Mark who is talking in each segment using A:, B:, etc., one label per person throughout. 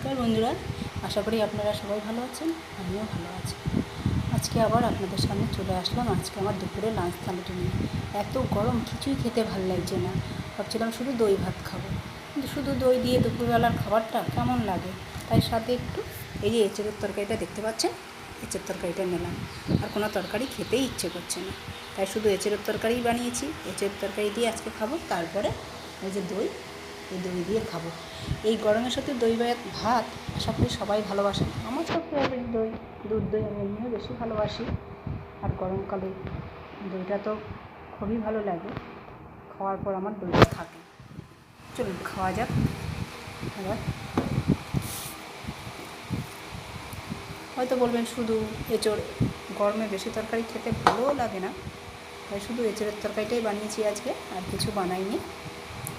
A: নমস্কার বন্ধুরা, আশা করি আপনারা সবাই ভালো আছেন। আমিও ভালো আছি। আজকে আবার আপনাদের সামনে চলে আসলাম। আজকে আমার দুপুরে লাঞ্চ থালিটা নিয়ে। এত গরম, কিছুই খেতে ভালো লাগছে না। ভাবছিলাম শুধু দই ভাত খাবো, কিন্তু শুধু দই দিয়ে দুপুরবেলার খাবারটা কেমন লাগে। তাই সাথে একটু এই যে এঁচোড়ের তরকারিটা দেখতে পাচ্ছেন, এঁচোড়ের তরকারিটা নিলাম। আর কোনো তরকারি খেতেই ইচ্ছে করছে না, তাই শুধু এঁচোড়ের তরকারিই বানিয়েছি। এঁচোড়ের তরকারি দিয়ে আজকে খাবো। তারপরে এই যে দই, এই দই দিয়ে খাবো। এই গরমের সাথে দই ভাত আশা করি সবাই ভালোবাসেন। আমার তো ফেভারিট দই, দুধ দই আমি এমনিও বেশি ভালোবাসি। আর গরমকালে দইটা তো খুবই ভালো লাগে। খাওয়ার পর আমার দইটা থাকে। চলুন খাওয়া যাক এবার। হয়তো বলবেন শুধু এঁচোড়, গরমে বেশি তরকারি খেতে ভালোও লাগে না, তাই শুধু এঁচোড়ের তরকারিটাই বানিয়েছি আজকে, আর কিছু বানাইনি।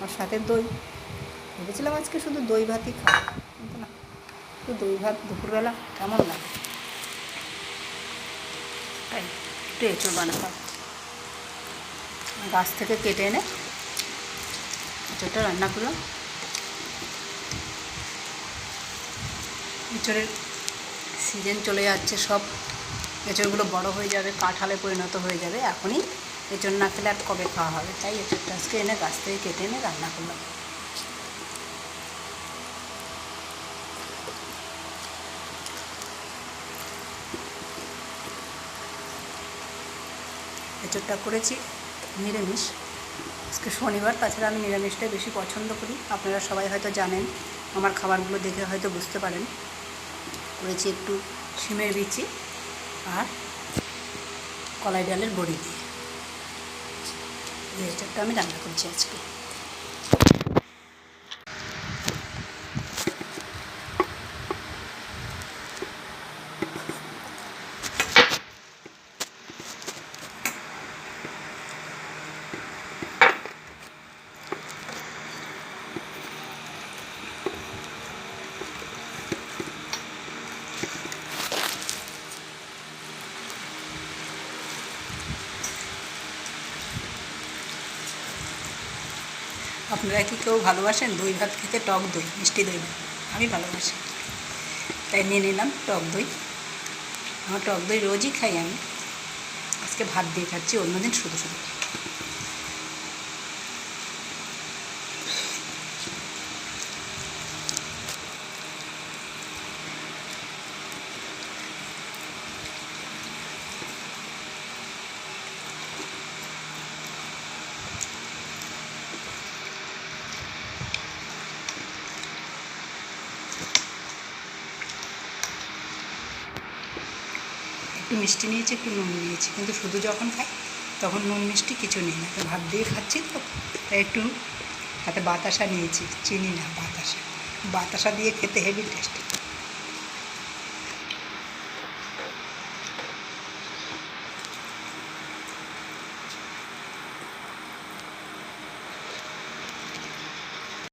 A: আর সাথে দই, ভেবেছিলাম আজকে শুধু দই ভাতই খাবো, কিন্তু না, তো দই ভাত দুপুরবেলা কেমন লাগে, তাই একটু এঁচোড় বানাতাম। গাছ থেকে কেটে এনে এঁচোড়টা রান্না করলাম। এঁচোড়ের সিজন চলে যাচ্ছে, সব এঁচোড়গুলো বড় হয়ে যাবে, কাঁঠালে পরিণত হয়ে যাবে। এখনই এঁচোড় না খেলে আর কবে খাওয়া হবে, তাই এঁচোড়টা আজকে এনে গাছ থেকে কেটে এনে রান্না করলাম। এঁচোড়টা করেছি নিরামিষ, আজকে শনিবার। তাছাড়া আমি নিরামিষটাই বেশি পছন্দ করি। আপনারা সবাই হয়তো জানেন, আমার খাবারগুলো দেখে হয়তো বুঝতে পারেন। করেছি একটু শিমের বিচি আর কলাই ডালের বড়ি দিয়ে এই এঁচোড়টা আমি রান্না করছি আজকে। আপনারা কি কেউ ভালোবাসেন দই ভাত খেতে? টক দই, মিষ্টি দই ভাত আমি ভালোবাসি, তাই নিয়ে নিলাম টক দই। আমার টক দই রোজই খাই আমি, আজকে ভাত দিয়ে খাচ্ছি, অন্যদিন শুধু শুধু। একটু মিষ্টি নিয়েছি, একটু নুন নিয়েছি, কিন্তু শুধু যখন খাই তখন নুন মিষ্টি কিছু নিই না, ভাত দিয়ে খাচ্ছি তো, তাই একটু হাতে বাতাসা নিয়েছি, চিনি না, বাতাসা। বাতাসা দিয়ে খেতে হেভি টেস্টি।